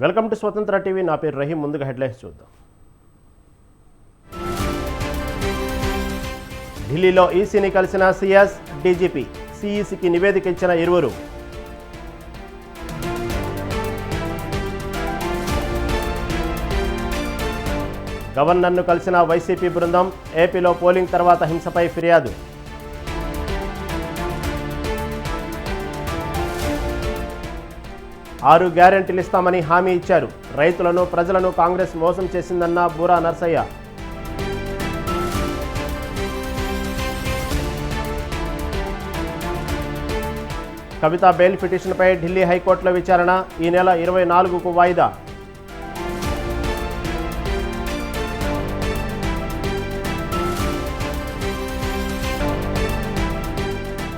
Welcome to స్వతంత్ర TV. నా పేరు రహీం. ముందుగా హెడ్లైన్స్ చూద్దాం. ఢిల్లీలో ఈసీని కలిసిన సిఎస్, డీజీపీ. సిఈసికి నివేదిక ఇచ్చిన ఇరువురు. గవర్నర్ను కలిసిన వైసీపీ బృందం. ఏపీలో పోలింగ్ తర్వాత హింసపై ఫిర్యాదు. ఆరు గ్యారెంటీలు ఇస్తామని హామీ ఇచ్చారు. రైతులను, ప్రజలను కాంగ్రెస్ మోసం చేసిందన్న బూరా నర్సయ్య. కవిత బెయిల్ పిటిషన్పై ఢిల్లీ హైకోర్టులో విచారణ. ఈ నెల 24కు వాయిదా.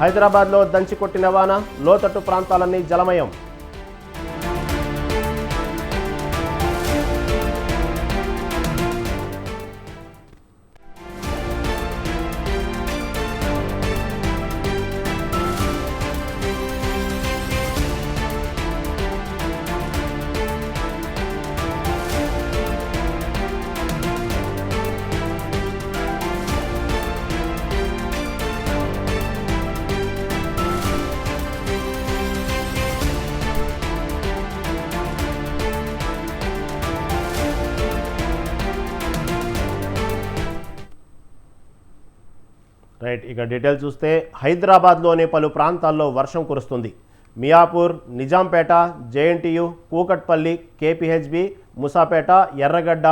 హైదరాబాద్లో దంచి కొట్టిన వాన. లోతట్టు ప్రాంతాలన్నీ జలమయం. రైట్, ఇక డీటెయిల్ చూస్తే హైదరాబాద్లోని పలు ప్రాంతాల్లో వర్షం కురుస్తుంది. మియాపూర్, నిజాంపేట, జేఎన్టీయు, కూకట్పల్లి, కేపీహెచ్బి, ముసాపేట, ఎర్రగడ్డ,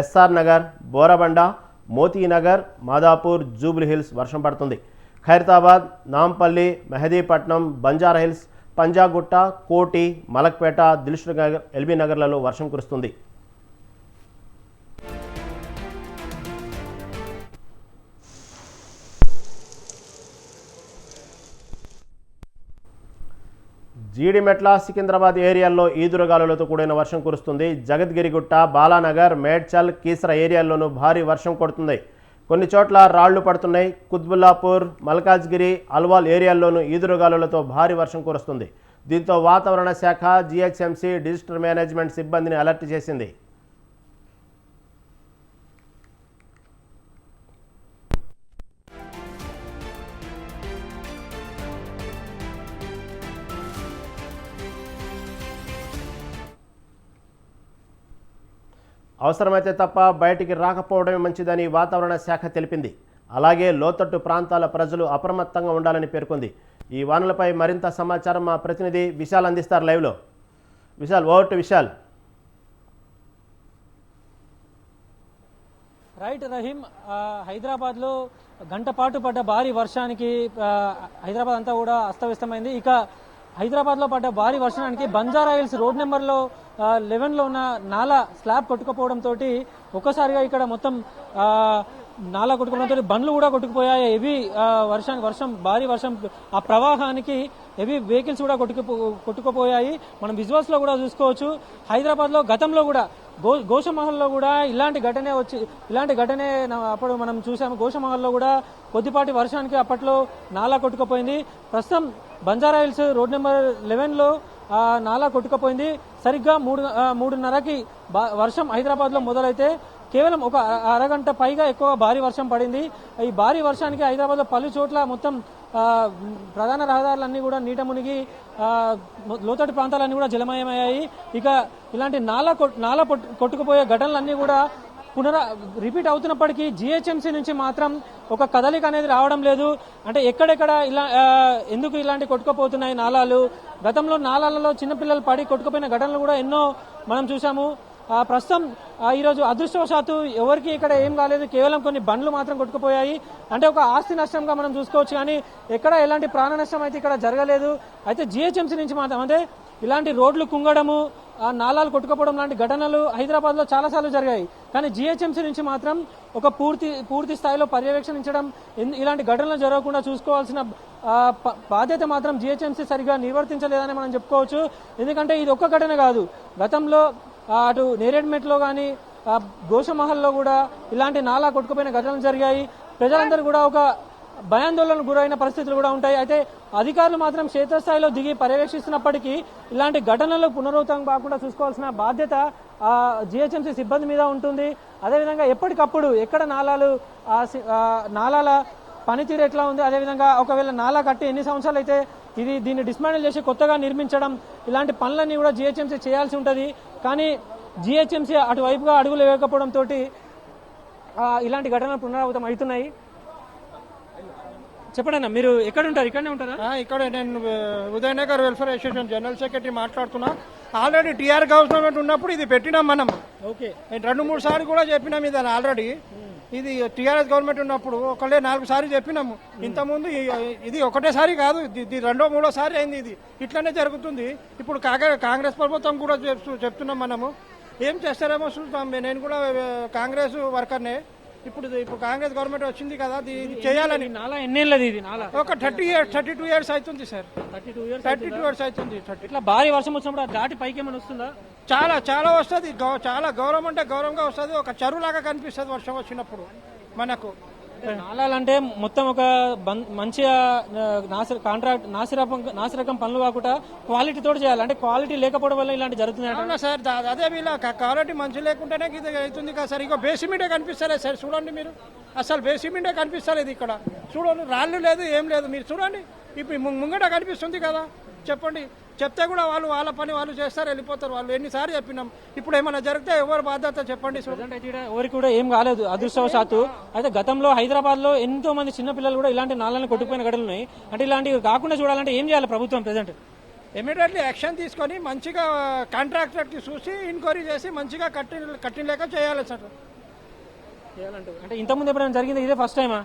ఎస్ఆర్ నగర్, బోరబండ, మోతీనగర్, మాదాపూర్, జూబ్లీహిల్స్ వర్షం పడుతుంది. ఖైరతాబాద్, నాంపల్లి, మెహదీపట్నం, బంజారాహిల్స్, పంజాగుట్ట, కోటి, మలక్పేట, దిల్సుఖ్నగర్, ఎల్బీ నగర్లలో వర్షం కురుస్తుంది. జీడిమెట్ల, సికింద్రాబాద్ ఏరియాల్లో ఈదురుగాలులతో కూడిన వర్షం కురుస్తుంది. జగద్గిరిగుట్ట, బాలానగర్, మేడ్చల్, కీసర ఏరియాల్లోనూ భారీ వర్షం కొడుతుంది. కొన్ని చోట్ల రాళ్లు పడుతున్నాయి. కుత్బుల్లాపూర్, మల్కాజ్గిరి, అల్వాల్ ఏరియాల్లోనూ ఈదురుగాలులతో భారీ వర్షం కురుస్తుంది. దీంతో వాతావరణ శాఖ, జీహెచ్ఎంసీ డిజాస్టర్ మేనేజ్మెంట్ సిబ్బందిని అలర్ట్ చేసింది. అవసరమైతే తప్ప బయటికి రాకపోవడమే మంచిదని వాతావరణ శాఖ తెలిపింది. అలాగే లోతట్టు ప్రాంతాల ప్రజలు అప్రమత్తంగా ఉండాలని పేర్కొంది. ఈ వానలపై మరింత సమాచారం మా ప్రతినిధి విశాల్ అందిస్తారు లైవ్లో. Vishal, over to Vishal. Right Rahim, హైదరాబాద్లో గంట పాటు పడ్డ భారీ వర్షానికి హైదరాబాద్ అంతా కూడా అస్తవ్యస్తమైంది. ఇక హైదరాబాద్లో పడ్డ భారీ వర్షానికి బంజారాహిల్స్ రోడ్ నెంబర్లో 11లో ఉన్న నాలా స్లాబ్ కొట్టుకుపోవడంతో ఒక్కసారిగా ఇక్కడ మొత్తం నాలా కొట్టుకోవడంతో బండ్లు కూడా కొట్టుకుపోయాయి. హెవీ భారీ వర్షం ఆ ప్రవాహానికి హెవీ వెహికల్స్ కూడా కొట్టుకుపోయాయి. మనం విజువల్స్ లో కూడా చూసుకోవచ్చు. హైదరాబాద్ లో గతంలో కూడా గోషమహల్లో కూడా ఇలాంటి ఘటనే అప్పుడు మనం చూసాము. గోషమహల్లో కూడా కొద్దిపాటి వర్షానికి అప్పట్లో నాలా కొట్టుకుపోయింది. ప్రస్తుతం బంజారాహిల్స్ రోడ్ నెంబర్ 11లో నాలా కొట్టుకుపోయింది. సరిగ్గా 3:30కి వర్షం హైదరాబాద్ లో మొదలైతే కేవలం ఒక అరగంట పైగా ఎక్కువ భారీ వర్షం పడింది. ఈ భారీ వర్షానికి హైదరాబాద్ లో పలు చోట్ల మొత్తం ప్రధాన రహదారులన్నీ కూడా నీట మునిగి లోతట్టు ప్రాంతాలన్నీ కూడా జలమయమయ్యాయి. ఇక ఇలాంటి నాలా కొట్టుకుపోయే ఘటనలన్నీ కూడా రిపీట్ అవుతున్నప్పటికీ జీహెచ్ఎంసీ నుంచి మాత్రం ఒక కదలిక అనేది రావడం లేదు. అంటే ఎక్కడెక్కడ ఎందుకు ఇలాంటి కొట్టుకుపోతున్నాయి నాలాలు? గతంలో నాలాలలో చిన్నపిల్లలు పడి కొట్టుకుపోయిన ఘటనలు కూడా ఎన్నో మనం చూసాము. ప్రస్తుతం ఈరోజు అదృష్టవశాత్తు ఎవరికి ఇక్కడ ఏం కాలేదు. కేవలం కొన్ని బండ్లు మాత్రం కొట్టుకుపోయాయి. అంటే ఒక ఆస్తి నష్టంగా మనం చూసుకోవచ్చు, కానీ ఎక్కడ ఎలాంటి ప్రాణ నష్టం అయితే ఇక్కడ జరగలేదు. అయితే జీహెచ్ఎంసీ నుంచి మాత్రం అంటే ఇలాంటి రోడ్లు కుంగడము, నాలాలు కొట్టుకుపోవడం లాంటి ఘటనలు హైదరాబాద్ లో చాలాసార్లు జరిగాయి. కానీ జీహెచ్ఎంసీ నుంచి మాత్రం ఒక పూర్తి స్థాయిలో పర్యవేక్షించడం, ఇలాంటి ఘటనలు జరగకుండా చూసుకోవాల్సిన బాధ్యత మాత్రం జీహెచ్ఎంసీ సరిగా నిర్వర్తించలేదని మనం చెప్పుకోవచ్చు. ఎందుకంటే ఇది ఒక్క ఘటన కాదు. గతంలో అటు నేరేడ్మెట్లో కానీ గోషమహల్లో కూడా ఇలాంటి నాలా కొట్టుకుపోయిన ఘటనలు జరిగాయి. ప్రజలందరూ కూడా ఒక భయాందోళనకు గురైన పరిస్థితులు కూడా ఉంటాయి. అయితే అధికారులు మాత్రం క్షేత్రస్థాయిలో దిగి పర్యవేక్షిస్తున్నప్పటికీ ఇలాంటి ఘటనలు పునరావృతం కాకుండా చూసుకోవాల్సిన బాధ్యత జిహెచ్ఎంసీ సిబ్బంది మీద ఉంటుంది. అదేవిధంగా ఎప్పటికప్పుడు ఎక్కడ నాలాల పనితీరు ఎట్లా ఉంది, అదేవిధంగా ఒకవేళ నాలా కట్టి ఎన్ని సంవత్సరాలు అయితే దీన్ని డిస్మాండిల్ చేసి కొత్తగా నిర్మించడం, ఇలాంటి పనులన్నీ కూడా జిహెచ్ఎంసీ చేయాల్సి ఉంటుంది. కానీ జిహెచ్ఎంసీ అటువైపుగా అడుగులు వేయకపోవడంతో ఇలాంటి ఘటనలు పునరావృతం అవుతున్నాయి. చెప్పండి, మీరు ఎక్కడ ఉంటారు? ఇక్కడనే ఉంటారా? ఇక్కడ నేను Udaya Nagar welfare association general secretary మాట్లాడుతున్నా. ఆల్రెడీ టీఆర్ గవర్నమెంట్ ఉన్నప్పుడు ఇది పెట్టినాం మనం. ఓకే, 2-3 సార్లు కూడా చెప్పినాం ఇది ఆల్రెడీ. ఇది టీఆర్ఎస్ గవర్నమెంట్ ఉన్నప్పుడు 4 సార్లు చెప్పినాము. ఇంతకుముందు ఇది ఒకటేసారి కాదు, ఇది 2-3 సారి అయింది. ఇది ఇట్లనే జరుగుతుంది. ఇప్పుడు కాంగ్రెస్ ప్రభుత్వం కూడా చెప్తున్నాం మనము. ఏం చేస్తారేమో చూద్దాం. నేను కూడా కాంగ్రెస్ వర్కర్నే. ఇప్పుడు కాంగ్రెస్ గవర్నమెంట్ వచ్చింది కదా, ఇది చేయాలని. నాలా ఎన్నేళ్ళది ఇది? నాలా ఒక 32 ఇయర్స్ అవుతుంది సార్. 32 ఇయర్స్ అవుతుంది. ఇట్లా భారీ వర్షం వచ్చినప్పుడు దాటి పైకి ఏమైనా వస్తుందా? చాలా వస్తుంది. చాలా గౌరవం అంటే గౌరవంగా వస్తుంది. ఒక చెరువులాగా కనిపిస్తుంది వర్షం వచ్చినప్పుడు మనకు. నాలాలంటే మొత్తం ఒక మంచిగా నాసిరకం పనులు కాకుండా క్వాలిటీ తోటి చేయాలి. అంటే క్వాలిటీ లేకపోవడం వల్ల ఇలాంటి జరుగుతున్నాయి. అవునా సార్, అదే వీళ్ళ క్వాలిటీ మంచి లేకుంటేనే ఇది అవుతుంది కదా సార్. ఇక బేసిమెంటే కనిపిస్తలేదు సార్, చూడండి మీరు. అసలు బేసిమెంటే కనిపిస్తలేదు ఇక్కడ. చూడండి, రాళ్ళు లేదు, ఏం లేదు. మీరు చూడండి, ఇప్పుడు ముంగట కనిపిస్తుంది కదా. చెప్పండి, చెప్తే కూడా వాళ్ళ పని వాళ్ళు చేస్తారు, వెళ్ళిపోతారు. వాళ్ళు ఎన్నిసార్లు చెప్పినాం. ఇప్పుడు ఏమైనా జరిగితే ఎవరు బాధ్యత చెప్పండి. ఎవరికి కూడా ఏం కాలేదు అదృష్టవశాత్తు. అయితే గతంలో హైదరాబాద్ లో ఎంతో మంది చిన్నపిల్లలు కూడా ఇలాంటి నాళ్ళని కొట్టుకుపోయిన ఘటనలు ఉన్నాయి. అంటే ఇలాంటివి కాకుండా చూడాలంటే ఏం చేయాలి ప్రభుత్వం ప్రెసెంట్? ఇమీడియట్లీ యాక్షన్ తీసుకొని మంచిగా కాంట్రాక్టర్కి చూసి ఎంక్వైరీ చేసి మంచిగా కట్టిన చేయాలి సార్. అంటే ఇంతకుముందు ఎప్పుడైనా జరిగింది? ఇదే ఫస్ట్ టైమా?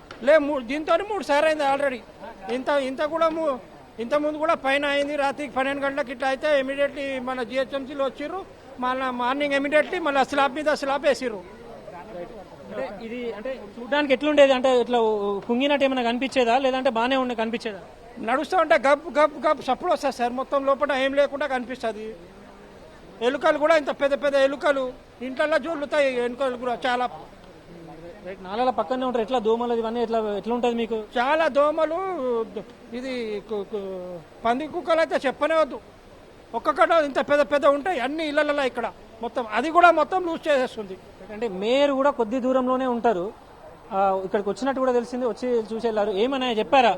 దీంతో 3 సార్లు అయింది ఆల్రెడీ. ఇంత ముందు కూడా పైన అయింది. రాత్రికి 12 గంటలకు ఇట్లా అయితే ఇమీడియట్లీ మన జిహెచ్ఎంసీలో వచ్చిర్రు. మళ్ళీ మార్నింగ్ ఇమీడియట్లీ మళ్ళీ స్లాబ్ మీద స్లాబ్ వేసిర్రు. అంటే ఇది అంటే చూడడానికి ఎట్లుండేది? అంటే ఇట్లా కుంగినట్టు ఏమైనా కనిపించేదా, లేదంటే బాగానే కనిపించేదా? నడుస్తూ ఉంటే గప్ సప్పుడు వస్తుంది సార్. మొత్తం లోపల ఏం లేకుండా కనిపిస్తుంది. ఎలుకలు కూడా ఇంత పెద్ద ఎలుకలు ఇంట్లో జోలుతాయి. ఎలుకలు కూడా చాలా. నాలాల పక్కనే ఉంటారు. ఎట్లా దోమలు ఇవన్నీ ఎట్లా ఉంటుంది మీకు? చాలా దోమలు. ఇది పంది కుక్కలు అయితే చెప్పనే వద్దు. ఒక్కొక్కటి ఇంత పెద్ద ఉంటాయి అన్ని ఇళ్లలో ఇక్కడ. మొత్తం అది కూడా మొత్తం లూజ్ చేసేస్తుంది. అంటే మేయర్ కూడా కొద్ది దూరంలోనే ఉంటారు. ఇక్కడికి వచ్చినట్టు కూడా తెలిసింది, వచ్చి చూసి వెళ్ళారు. ఏమన్నా చెప్పారా?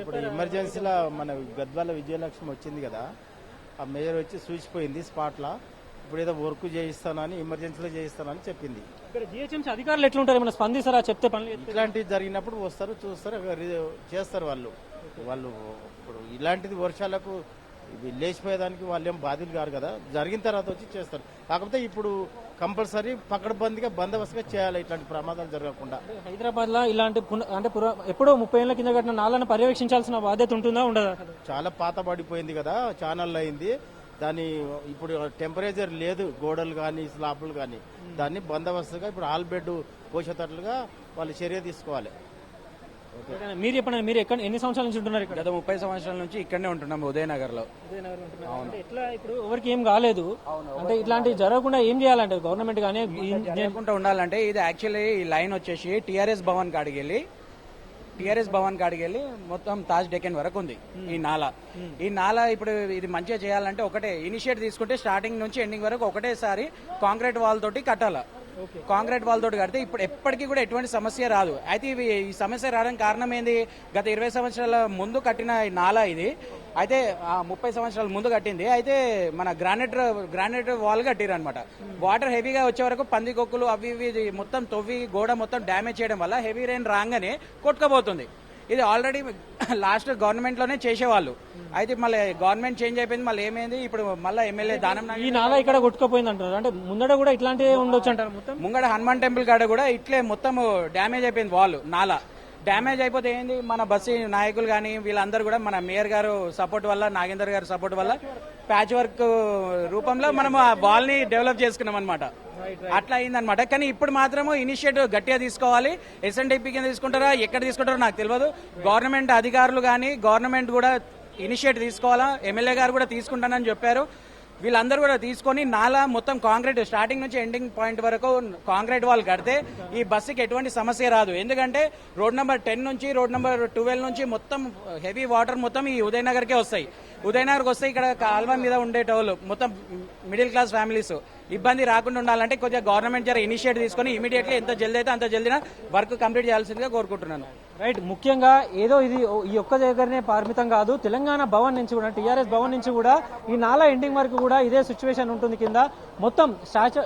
ఇప్పుడు ఎమర్జెన్సీలో మన గద్వాల విజయలక్ష్మి వచ్చింది కదా, ఆ మేయర్ వచ్చి చూసిపోయింది స్పాట్లో. ఇప్పుడు ఏదో వర్క్ చేయిస్తానని, ఎమర్జెన్సీలో చేయిస్తానని చెప్పింది. ఇక్కడ జిహెచ్ఎంసీ అధికారులు ఎట్లుంటారు? ఏమైనా స్పందిస్తారా? చెప్తే పనులు ఇట్లాంటివి జరిగినప్పుడు వస్తారు, చూస్తారు, చేస్తారు వాళ్ళు. ఇప్పుడు ఇలాంటిది వర్షాలకు లేచిపోయేదానికి వాళ్ళు ఏం బాధ్యులు కాదు కదా. జరిగిన తర్వాత వచ్చి చేస్తారు. కాకపోతే ఇప్పుడు కంపల్సరీ పకడ్బందీగా బందోబస్తుగా చేయాలి, ఇట్లాంటి ప్రమాదాలు జరగకుండా. హైదరాబాద్ లో ఇలాంటి అంటే ఎప్పుడో 30 ఏళ్ల కింద కట్టిన నాలను పర్యవేక్షించాల్సిన బాధ్యత ఉంటుందా, ఉండదా? చాలా పాత పడిపోయింది కదా, ఛానల్ అయింది. దాని ఇప్పుడు టెంపరేచర్ లేదు, గోడలు కానీ స్లాబ్లు కానీ. దాన్ని బందోబస్తుగా ఇప్పుడు ఆల్ బెడ్ పోసేటట్లుగా వాళ్ళు చర్య తీసుకోవాలి. మీరు చెప్పండి, మీరు ఎన్ని సంవత్సరాల నుంచి ఉంటున్నారు ఇక్కడ? గత 30 సంవత్సరాల నుంచి ఇక్కడనే ఉంటున్నాం, ఉదయనగర్ లో. ఎట్లా ఇప్పుడు ఎవరికి ఏం కాలేదు అంటే ఇట్లాంటివి జరగకుండా ఏం చేయాలంటే గవర్నమెంట్ కానీ జరగకుండా ఉండాలంటే ఇది యాక్చువల్లీ ఈ లైన్ వచ్చేసి టీఆర్ఎస్ భవన్ కాడికి వెళ్ళి మొత్తం తాజ్ డెక్కన్ వరకు ఉంది ఈ నాలా ఇప్పుడు ఇది మంచిగా చేయాలంటే ఒకటే ఇనిషియేట్ తీసుకుంటే స్టార్టింగ్ నుంచి ఎండింగ్ వరకు ఒకటేసారి కాంక్రీట్ వాల్ తోటి కట్టాల. కాంక్రీట్ వాల్ తోటి కడితే ఇప్పుడు ఎప్పటికీ కూడా ఎటువంటి సమస్య రాదు. అయితే ఈ సమస్య రావడానికి కారణం ఏంది? గత 20 సంవత్సరాల ముందు కట్టిన ఈ నాలా ఇది. అయితే 30 సంవత్సరాల ముందు కట్టింది. అయితే మన గ్రానైట్ వాల్ కట్టిరు అనమాట. వాటర్ హెవీగా వచ్చే వరకు పందికొక్కులు అవి ఇవి మొత్తం తవ్వి గోడ మొత్తం డ్యామేజ్ చేయడం వల్ల హెవీ రెయిన్ రాగానే కొట్టుకుపోతుంది. ఇది ఆల్రెడీ లాస్ట్ గవర్నమెంట్ లోనే చేసేవాళ్ళు. అయితే మళ్ళీ గవర్నమెంట్ చేంజ్ అయిపోయింది, మళ్ళీ ఏమైంది ఇప్పుడు మళ్ళీ ఎమ్మెల్యే దానం ఈ నాలా ఇక్కడ కొట్టుకుపోయింది అంటారు. అంటే ముందడ కూడా ఇట్లాంటివి ఉండొచ్చు అంటారు. మొత్తం ముంగడ హనుమాన్ టెంపుల్ కాడ కూడా ఇట్లే మొత్తం డ్యామేజ్ అయిపోయింది. వాల్ నాలా డ్యామేజ్ అయిపోతే ఏంది, మన బస్సు నాయకులు కానీ వీళ్ళందరూ కూడా మన మేయర్ గారు సపోర్ట్ వల్ల, నాగేందర్ గారు సపోర్ట్ వల్ల ప్యాచ్ వర్క్ రూపంలో మనం ఆ వాల్ ని డెవలప్ చేసుకున్నాం అనమాట. అట్లా అయిందనమాట. కానీ ఇప్పుడు మాత్రము ఇనిషియేటివ్ గట్టిగా తీసుకోవాలి. SNDP కింద తీసుకుంటారా, ఎక్కడ తీసుకుంటారో నాకు తెలియదు. గవర్నమెంట్ అధికారులు కానీ గవర్నమెంట్ కూడా ఇనిషియేటివ్ తీసుకోవాలా. ఎమ్మెల్యే గారు కూడా తీసుకుంటానని చెప్పారు. వీళ్ళందరూ కూడా తీసుకొని నాలా మొత్తం కాంక్రీట్ స్టార్టింగ్ నుంచి ఎండింగ్ పాయింట్ వరకు కాంక్రీట్ వాల్ కడితే ఈ బస్సుకి ఎటువంటి సమస్య రాదు. ఎందుకంటే రోడ్ నెంబర్ 10 నుంచి రోడ్ నెంబర్ 12 నుంచి మొత్తం హెవీ వాటర్ మొత్తం ఈ ఉదయనగర్కే వస్తాయి. ఉదయనగర్కి వస్తే ఇక్కడ కాల్వ మీద ఉండేటోళ్ళు మొత్తం మిడిల్ క్లాస్ ఫ్యామిలీస్ ఇబ్బంది రాకుండా ఉండాలంటే కొద్దిగా గవర్నమెంట్ జర ఇనిషియేట్ తీసుకొని ఇమీడియట్లీ ఎంత జల్దీ అయితే అంత జల్దీన వర్క్ కంప్లీట్ చేయాల్సిందిగా కోరుకుంటున్నాను. రైట్, ముఖ్యంగా ఏదో ఇది ఈ ఒక్క దగ్గరనే పరిమితం కాదు. తెలంగాణ భవన్ నుంచి కూడా, టీఆర్ఎస్ భవన్ నుంచి కూడా ఈ నాలా ఎండింగ్ వరకు కూడా ఇదే సిచ్యువేషన్ ఉంటుంది. కింద మొత్తం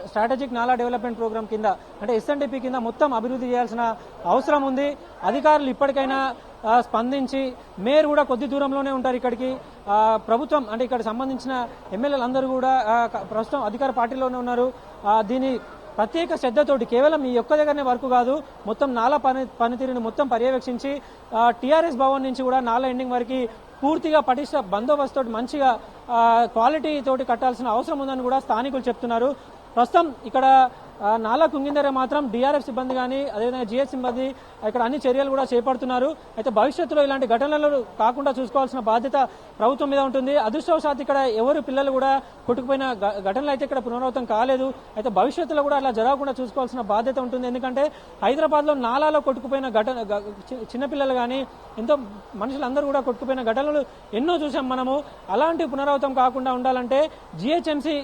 స్ట్రాటజిక్ నాలా డెవలప్మెంట్ ప్రోగ్రామ్ కింద అంటే ఎస్ఎన్డిపి కింద మొత్తం అభివృద్ధి చేయాల్సిన అవసరం ఉంది. అధికారులు ఇప్పటికైనా స్పందించి, మేయర్ కూడా కొద్ది దూరంలోనే ఉంటారు ఇక్కడికి. ప్రభుత్వం అంటే ఇక్కడ సంబంధించిన ఎమ్మెల్యేలు అందరూ కూడా ప్రస్తుతం అధికార పార్టీలోనే ఉన్నారు. దీని ప్రత్యేక శ్రద్ధతోటి కేవలం ఈ ఒక్క దగ్గరనే వరకు కాదు, మొత్తం నాలా పనితీరుని మొత్తం పర్యవేక్షించి టీఆర్ఎస్ భవన్ నుంచి కూడా నాలా ఎండింగ్ వరకు పూర్తిగా పటిష్ట బందోబస్తుతో మంచిగా క్వాలిటీ తోటి కట్టాల్సిన అవసరం ఉందని కూడా స్థానికులు చెప్తున్నారు. ప్రస్తుతం ఇక్కడ నాలా కుంగిందరే మాత్రం డిఆర్ఎఫ్ సిబ్బంది కానీ అదేవిధంగా జిఎస్ సిబ్బంది ఇక్కడ అన్ని చర్యలు కూడా చేపడుతున్నారు. అయితే భవిష్యత్తులో ఇలాంటి ఘటనలు కాకుండా చూసుకోవాల్సిన బాధ్యత ప్రభుత్వం మీద ఉంటుంది. అదృష్టవశాత్తు ఇక్కడ ఎవరు పిల్లలు కూడా కొట్టుకుపోయిన ఘటనలు అయితే ఇక్కడ పునరావృతం కాలేదు. అయితే భవిష్యత్తులో కూడా అలా జరగకుండా చూసుకోవాల్సిన బాధ్యత ఉంటుంది. ఎందుకంటే హైదరాబాద్లో నాలాలో కొట్టుకుపోయిన చిన్నపిల్లలు కానీ ఎంతో మనుషులందరూ కూడా కొట్టుకుపోయిన ఘటనలు ఎన్నో చూసాం మనము. అలాంటి పునరావృతం కాకుండా ఉండాలంటే జిహెచ్ఎంసీ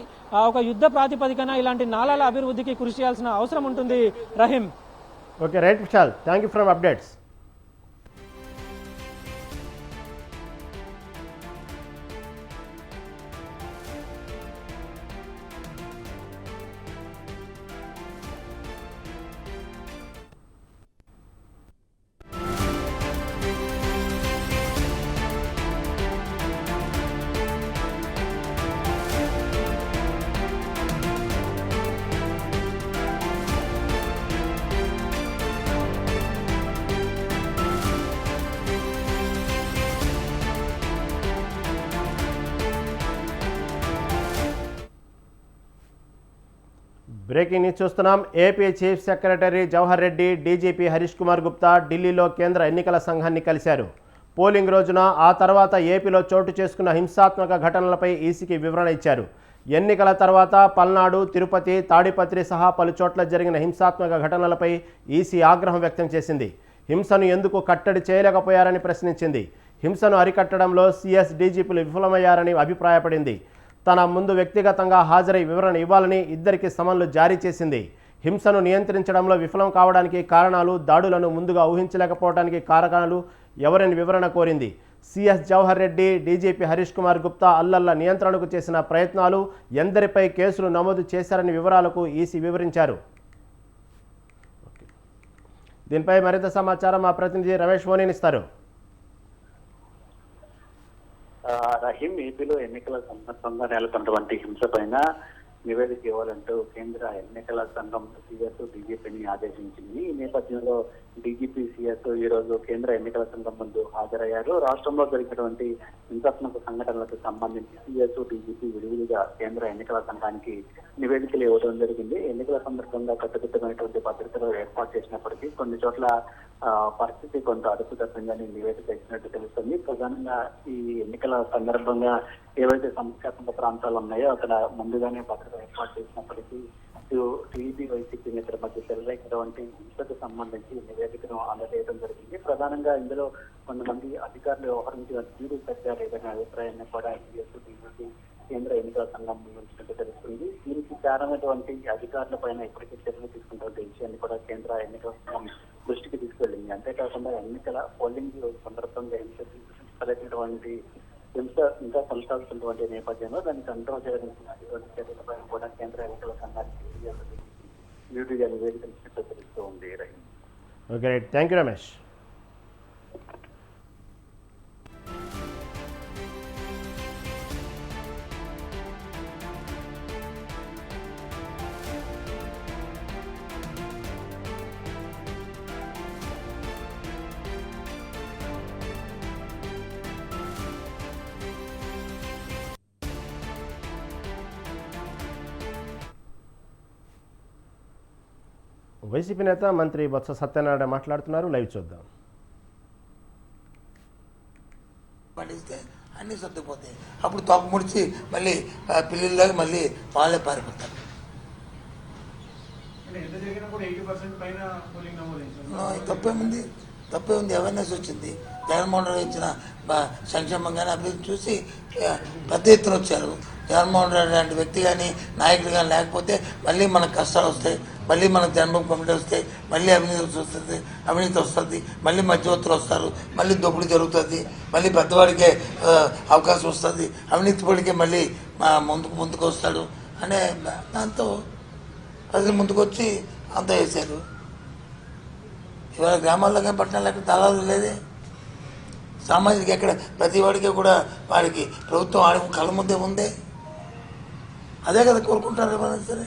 ఒక యుద్ధ ప్రాతిపదికన ఇలాంటి నాలాల అభివృద్ధికి కృషి చేయాల్సిన అవసరం ఉంటుంది. Rahim. Okay, right Vishal, thank you for updates. Breaking news చూస్తున్నాం. AP chief secretary Jawahar Reddy, DGP Harish Kumar Gupta ఢిల్లీలో కేంద్ర ఎన్నికల సంఘాన్ని కలిశారు. పోలింగ్ రోజున ఆ తర్వాత ఏపీలో చోటు చేసుకున్న హింసాత్మక ఘటనలపై ఈసీకి వివరణ ఇచ్చారు. ఎన్నికల తర్వాత పల్నాడు, తిరుపతి, తాడిపత్రి సహా పలు చోట్ల జరిగిన హింసాత్మక ఘటనలపై ఈసీ ఆగ్రహం వ్యక్తం చేసింది. హింసను ఎందుకు కట్టడి చేయలేకపోయారని ప్రశ్నించింది. హింసను అరికట్టడంలో సీఎస్, డీజీపీలు విఫలమయ్యారని అభిప్రాయపడింది. తన ముందు వ్యక్తిగతంగా హాజరై వివరణ ఇవ్వాలని ఇద్దరికి సమన్లు జారీ చేసింది. హింసను నియంత్రించడంలో విఫలం కావడానికి కారణాలు, దాడులను ముందుగా ఊహించలేకపోవడానికి కారణాలు ఎవరని వివరణ కోరింది. సీఎస్ జవహర్ రెడ్డి, డీజీపీ హరీష్ కుమార్ గుప్తా అల్లర్ల నియంత్రణకు చేసిన ప్రయత్నాలు, ఎందరిపై కేసులు నమోదు చేశారని వివరాలకు ఈసీ వివరించారు. దీనిపై మరింత సమాచారం మా ప్రతినిధి రమేష్ మోనినిస్తారు. రహీం, ఏపీలో ఎన్నికల సందర్భంగా నెలకొన్నటువంటి హింస పైన నివేదిక ఇవ్వాలంటూ కేంద్ర ఎన్నికల సంఘం సీఎస్ డీజీపీని ఆదేశించింది. ఈ నేపథ్యంలో డీజీపీ సీఎస్ ఈ రోజు కేంద్ర ఎన్నికల సంఘం ముందు హాజరయ్యారు. రాష్ట్రంలో జరిగినటువంటి హింసాత్మక సంఘటనలకు సంబంధించి సీఎస్, డీజీపీ విడివిడిగా కేంద్ర ఎన్నికల సంఘానికి నివేదికలు ఇవ్వడం జరిగింది. ఎన్నికల సందర్భంగా కట్టుదిట్టమైనటువంటి భద్రతలు ఏర్పాటు చేసినప్పటికీ కొన్ని చోట్ల పరిస్థితి కొంత అదుపు తప్పిందని నివేదిక ఇచ్చినట్టు తెలుస్తుంది. ప్రధానంగా ఈ ఎన్నికల సందర్భంగా ఏవైతే సమస్యాత్మక ప్రాంతాలు ఉన్నాయో అక్కడ ముందుగానే భద్రత ఏర్పాటు చేసినప్పటికీ టీడీపీ, వైసీపీ నేతల మధ్య చెలరేగినటువంటి హింసకు సంబంధించి నివేదికను అందజేయడం జరిగింది. ప్రధానంగా ఇందులో కొంతమంది అధికారులు వ్యవహరించిన తీరు సరిగా లేదనే అభిప్రాయాన్ని కూడా సీఎస్, డీజీపీ కేంద్ర ఎన్నికల సంఘం ముందుంచినట్టు తెలుస్తుంది. దీనికి కారణమైనటువంటి అధికారుల పైన ఇప్పటికీ చర్యలు తీసుకున్నటువంటి విషయాన్ని కూడా కేంద్ర ఎన్నికల సంఘం దృష్టికి తీసుకెళ్లింది. అంతేకాకుండా ఎన్నికల పోలింగ్ సందర్భంగా తలెత్తినటువంటి హింస ఇంకా కొనసాగుతున్నటువంటి నేపథ్యంలో దాన్ని కంట్రోల్ చేయడానికి చర్యలపై కూడా కేంద్ర ఎన్నికల సంఘానికి డ్యూటీగా నివేదికలు తెలుస్తూ ఉంది. Okay, right, thank you Ramesh. YCP నేత మంత్రి బొత్స సత్యనారాయణ మాట్లాడుతున్నారు. లైవ్ చూద్దాం. పడిస్తే అన్నీ సర్దుకుపోతాయి. అప్పుడు తొక్క ముడిచి మళ్ళీ పిల్లల్లాగా మళ్ళీ వాళ్ళే పారిపోతారు. తప్పే ఉంది. అవేర్నెస్ వచ్చింది. జగన్మోహన్ రెడ్డి ఇచ్చిన సంక్షేమం కానీ అభివృద్ధి చూసి పెద్ద ఎత్తున వచ్చారు. జగన్మోహన్ రెడ్డి లాంటి వ్యక్తి కానీ నాయకుడు కానీ లేకపోతే మళ్ళీ మనకు కష్టాలు వస్తాయి, మళ్ళీ మనకు జన్మభూమి కమిటీ వస్తాయి, మళ్ళీ అవినీతి వస్తుంది, మళ్ళీ మధ్యవర్తులు వస్తారు, మళ్ళీ దోపిడీ జరుగుతుంది, మళ్ళీ పెద్దవాడికే అవకాశం వస్తుంది, అవినీతి పడికే మళ్ళీ ముందుకు వస్తాడు అనే దాంతో ప్రజలు ముందుకొచ్చి అంత వేశారు. ఇవాళ గ్రామాల్లో కానీ పట్టణాల్లో ఎక్కడ దళాలు లేదే. సామాజిక ఎక్కడ ప్రతి వాడికి కూడా వాడికి ప్రభుత్వం ఆడి కళ్ళ ముందే ఉందే. అదే కదా కోరుకుంటారు ఎవరైనా సరే.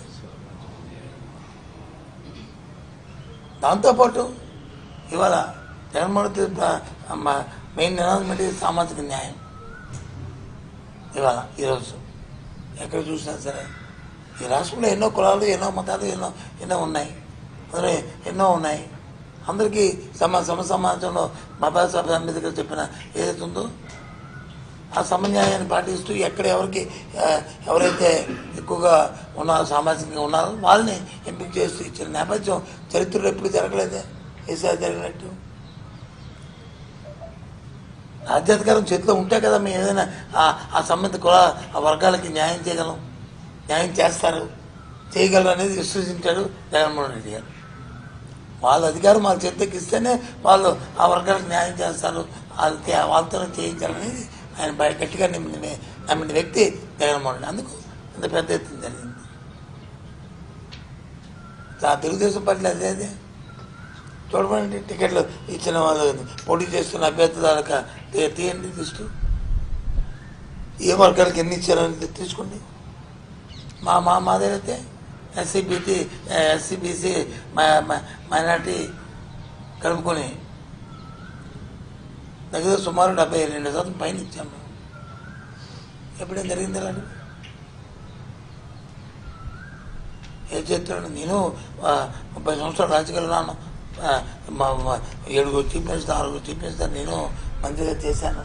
దాంతోపాటు ఇవాళ జగన్మోహన్ రెడ్డి మెయిన్ నినాదం ఏంటి? సామాజిక న్యాయం. ఇవాళ ఈరోజు ఎక్కడ చూసినా సరే ఈ రాష్ట్రంలో ఎన్నో కులాలు, ఎన్నో మతాలు, ఎన్నో ఉన్నాయి, అందులో ఎన్నో ఉన్నాయి. అందరికీ సమాజంలో బాబాసాహెబ్ అంబేద్కర్ చెప్పిన ఏదైతే ఉందో ఆ సమన్యాయాన్ని పాటిస్తూ ఎక్కడ ఎవరైతే ఎక్కువగా ఉన్నారో, సామాజికంగా ఉన్నారో వాళ్ళని ఎంపిక చేస్తూ ఇచ్చిన నేపథ్యం చరిత్రలో ఎప్పుడు జరగలేదే ఈసారి జరిగినట్టు. రాజ్యాధికారం చేతిలో ఉంటే కదా మేము ఏదైనా ఆ సంబంధిత కుల ఆ వర్గాలకి న్యాయం చేయగలం, న్యాయం చేయగలరు అనేది విశ్వసించాడు జగన్మోహన్ రెడ్డి గారు. వాళ్ళ అధికారం వాళ్ళ చేతికి ఇస్తేనే వాళ్ళు ఆ వర్గాలకు న్యాయం చేస్తారు, వాళ్ళతోనే చేయించాలనేది ఆయన గట్టిగా నమ్మిన వ్యక్తి జగన్మోహన్ రెడ్డి. అందుకు ఇంత పెద్ద ఎత్తున జరిగింది. తెలుగుదేశం పార్టీలో అదే చూడమండి. టికెట్లు ఇచ్చిన వాళ్ళు పోటీ చేస్తున్న అభ్యర్థులకు తీయండి లిస్టు, ఏ వర్గాలకు ఎన్ని ఇచ్చారని తీసుకోండి. మాదేదైతే ఎస్సీ బీసీ మైనార్టీ కలుపుకొని దగ్గర సుమారు 72% పైన ఇచ్చాము. ఎప్పుడేం జరిగింది అలాంటి? ఏం చెప్తాను నేను 30 సంవత్సరాలు రాజకీయాలు ఉన్నాను. 7 చీఫ్ మినిస్టర్ 6 చీఫ్ మినిస్టర్ నేను మంత్రిగా చేశాను.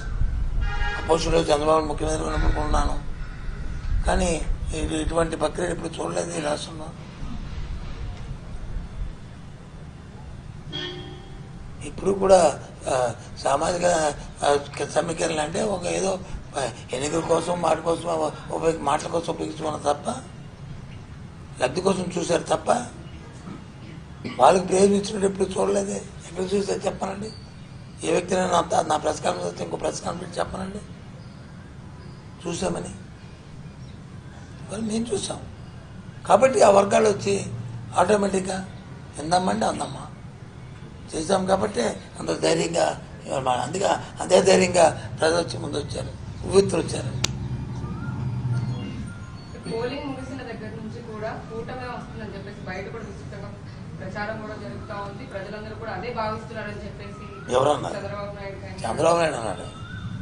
అపోజిషన్లో చంద్రబాబు ముఖ్యమంత్రిగా అనుకున్నాను. కానీ ఇటువంటి ప్రక్రియ ఇప్పుడు చూడలేదు ఈ రాష్ట్రంలో. ఇప్పుడు కూడా సామాజిక సమీకరణ అంటే ఒక ఏదో ఎన్నికల కోసం మాటల కోసం ఉపయోగించుకున్నారు తప్ప, లబ్ధి కోసం చూశారు తప్ప వాళ్ళకి ప్రయోజనం ఎప్పుడు చూడలేదే. ఎక్కడ చూసారు చెప్పనండి? ఏ వ్యక్తినైనా నా ప్రెస్ కాన్ఫరెన్స్ వస్తే ఇంకో ప్రెస్ కాన్ఫరెన్స్ చెప్పనండి చూసామని. మేము చూసాం కాబట్టి ఆ వర్గాలు వచ్చి ఆటోమేటిక్గా ఎందమ్మంటే అందమ్మా చేసాం కాబట్టి అంత ధైర్యంగా అందుకే అదే ధైర్యంగా ప్రజలు వచ్చి ముందు వచ్చారు, ఉవ్వెత్తులు వచ్చారు. పోలింగ్ ముగిసిన దగ్గర నుంచి కూడా కూటమే వస్తుందని చెప్పేసి బయట కూడా విస్తృతంగా ప్రచారం కూడా జరుగుతూ ఉంది. ప్రజలందరూ కూడా అదే భావిస్తున్నారని చెప్పేసి ఎవరన్నారు? చంద్రబాబు నాయుడు అన్నాడు.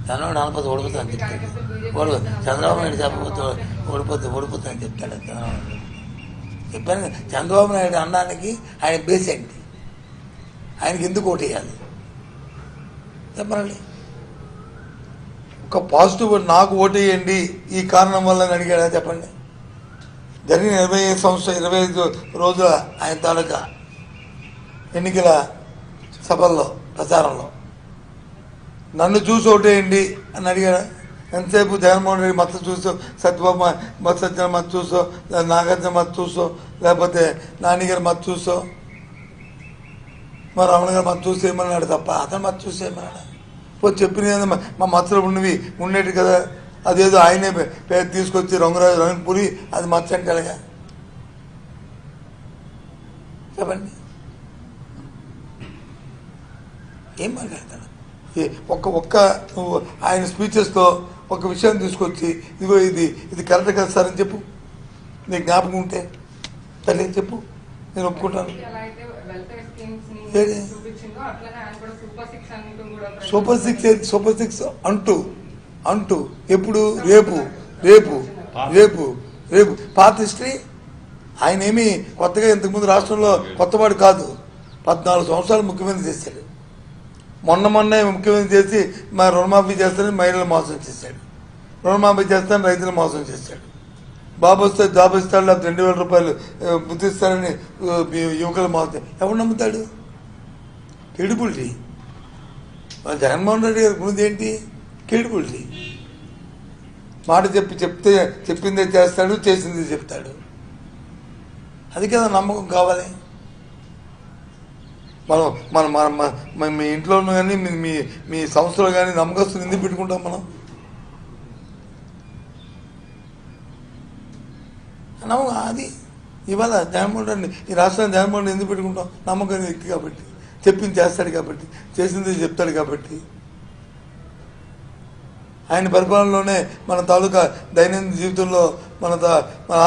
చంద్రబాబు నాలుగు ఓడిపోతా అని చెప్తాడు. చంద్రబాబు నాయుడు చెప్పకపోతే ఓడిపోతా అని చెప్తాడు. చెప్పాను చంద్రబాబు నాయుడు అనడానికి ఆయన బేస్ ఏంటి? ఆయనకి ఎందుకు ఓటు వేయాలి చెప్పండి. ఒక పాజిటివ్ నాకు ఓటు వేయండి ఈ కారణం వల్ల అడిగాడా చెప్పండి. జరిగిన 25 రోజుల ఆయన తాలూకా ఎన్నికల సభల్లో ప్రచారంలో నన్ను చూసి ఓటేయండి అని అడిగాడు. ఎంతసేపు జగన్మోహన్ రెడ్డి మత్తు చూసో, సత్యబాబు సత్యన మత్తు చూసో, నాగార్జున మత్తు చూసో, లేకపోతే నాన్నగారి మత్తు చూసో, మా రమణ గారు మత్తు చూసి ఏమన్నాడు తప్ప అతను మత్తు చూసి ఏమన్నాడు? పోయి చెప్పిన మా మత్తులో ఉండేవి కదా, అదేదో ఆయనే తీసుకొచ్చి రంగుపురి అది మచ్చ అంటే అలాగా చెప్పండి. ఏం మాట్లాడతాడు? ఒక్క నువ్వు ఆయన స్పీచెస్తో ఒక విషయాన్ని తీసుకొచ్చి ఇదిగో ఇది కరెక్ట్ కదా సార్ అని చెప్పు, నీకు జ్ఞాపకం ఉంటే తల్లి చెప్పు, నేను ఒప్పుకుంటాను. సూపర్ సిక్స్ అంటూ ఎప్పుడు రేపు పాత హిస్టరీ. ఆయన ఏమి కొత్తగా ఇంతకుముందు రాష్ట్రంలో కొత్తవాడు కాదు. 14 సంవత్సరాలు ముఖ్యమంత్రి చేశాడు. మొన్నే ముఖ్యమంత్రి చేసి మా రుణమాఫీ చేస్తారని మహిళలు మోసం చేశాడు. రుణమాఫీ చేస్తాను, రైతులు మోసం చేశాడు. బాబు వస్తే జాబ్ ఇస్తాడు, లేకపోతే 2,000 రూపాయలు గుర్తిస్తారని యువకులు మోసం. ఎవరు నమ్ముతాడు? క్రెడిబిలిటీ. జగన్మోహన్ రెడ్డి గారి గురించి ఏంటి? క్రెడిబిలిటీ. మాట చెప్పిందే చేస్తాడు, చేసిందే చెప్తాడు. అది కదా నమ్మకం కావాలి. మనం మీ ఇంట్లోనూ కానీ మీ సంస్థలో కానీ నమ్మకస్తులు ఎందుకు పెట్టుకుంటాం మనం? నమ్మకం అది. ఇవాళ జగన్మోహన్ రెడ్డి, ఈ రాష్ట్రాన్ని జగన్మోహన్ రెడ్డి ఎందుకు పెట్టుకుంటాం? నమ్మకం వ్యక్తి కాబట్టి, చెప్పింది చేస్తాడు కాబట్టి, చేసింది చెప్తాడు కాబట్టి. ఆయన పరిపాలనలోనే మన తాలూకా దైనందిన జీవితంలో మన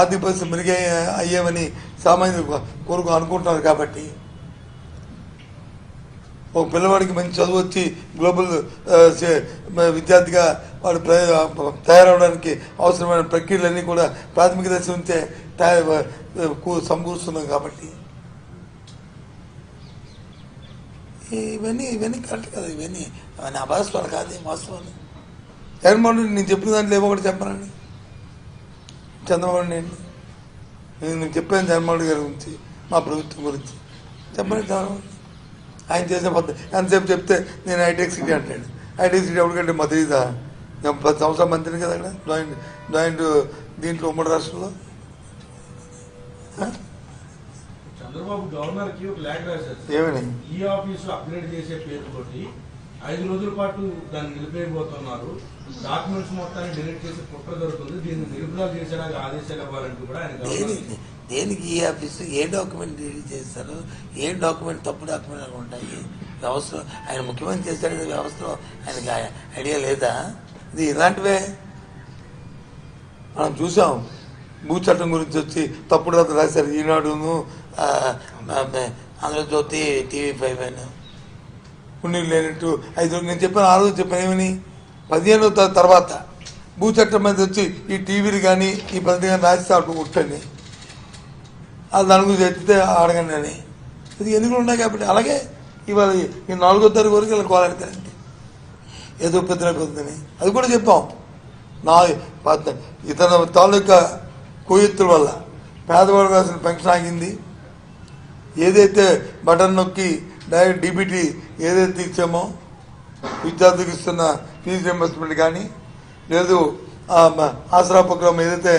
ఆర్థిక పరిస్థితి అయ్యేవని సామాన్యులు కోరుకు అనుకుంటున్నారు కాబట్టి. ఒక పిల్లవాడికి మంచి చదువు వచ్చి గ్లోబల్ విద్యార్థిగా వాడు తయారవడానికి అవసరమైన ప్రక్రియలన్నీ కూడా ప్రాథమిక దశ నుంచే సమకూరుస్తున్నాం కాబట్టి ఇవన్నీ కరెక్ట్ కదా. ఇవన్నీ అభాస్వాలు కాదు, వాస్తవాలు. జగన్మోహన్ రెడ్డి నేను చెప్పిన దాంట్లో ఏమో ఒకటి చెప్పనండి. చంద్రబాబు నేను చెప్పాను జగన్మోహన్ రెడ్డి గారి గురించి, మా ప్రభుత్వం గురించి చెప్పండి. చంద్రబాబు ఆయన చేసిన పద్ధతి ఎంతసేపు చెప్తే నేను హైటెక్ సిటీ అంటాడు. హైటెక్ సిటీ ఎవరికంటే మా తెలీదా? 10 సంవత్సరాల మంత్రిని కదా అక్కడ జాయింట్ దీంట్లో ఉమ్మడి రాష్ట్రంలో. చంద్రబాబు గవర్నర్ కి ఒక లేఖ రాశారు. ఏమని? ఈ ఆఫీసు అప్గ్రేడ్ చేసే పేరుతోటి 5 రోజుల పాటు దాన్ని నిలిపేయబోతున్నారు. డాక్యుమెంట్స్ మొత్తాన్ని డిలీట్ చేసి కుట్ర జరుగుతుంది. దీన్ని నిలుపుదల చేసేలాగా ఆదేశాలు ఇవ్వాలంటూ కూడా ఆయన దేనికి ఈ ఆఫీసు ఏ డాక్యుమెంట్ డిలీట్ చేస్తారు? ఏ డాక్యుమెంట్ తప్పు డాక్యుమెంట్లు ఉంటాయి వ్యవస్థలో? ఆయన ముఖ్యమంత్రి చేశాడు, వ్యవస్థలో ఆయనకి ఐడియా లేదా? ఇది ఇలాంటివే మనం చూసాం. భూ చట్టం గురించి వచ్చి తప్పుడు రాత రాశారు ఈనాడును, ఆంధ్రజ్యోతి, TV5 అని. పుణ్యం లేనట్టు 5 నేను చెప్పాను, ఆ రోజు చెప్పాను ఏమని? 15 తర్వాత భూ చట్టం మీద వచ్చి ఈ టీవీలు కానీ ఈ పద్ధతి కానీ రాస్తే అటు కుట్టండి, అది దాని గురించి ఎత్తితే అడగండి అని. ఇది ఎన్నికలు ఉన్నాయి కాబట్టి. అలాగే ఇవాళ ఈ 4వ తారీఖు వరకు ఇలా కోలాడతారండి, ఏదో పెద్దని. అది కూడా చెప్పాం. ఇతను తాలూకా కోయెత్తుల వల్ల పేదవాడు రాసిన పెన్షన్ ఆగింది. ఏదైతే బటన్ నొక్కి డైరెక్ట్ DBT ఏదైతే ఇచ్చామో విద్యార్థులకు ఇస్తున్న ఫీజు రియంబర్స్మెంట్ కానీ, లేదు ఆసరా ప్రోగ్రాం ఏదైతే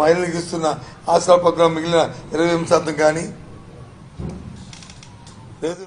మహిళలకు ఇస్తున్న ఆసరా ప్రోగ్రాం మిగిలిన 20% కానీ, లేదు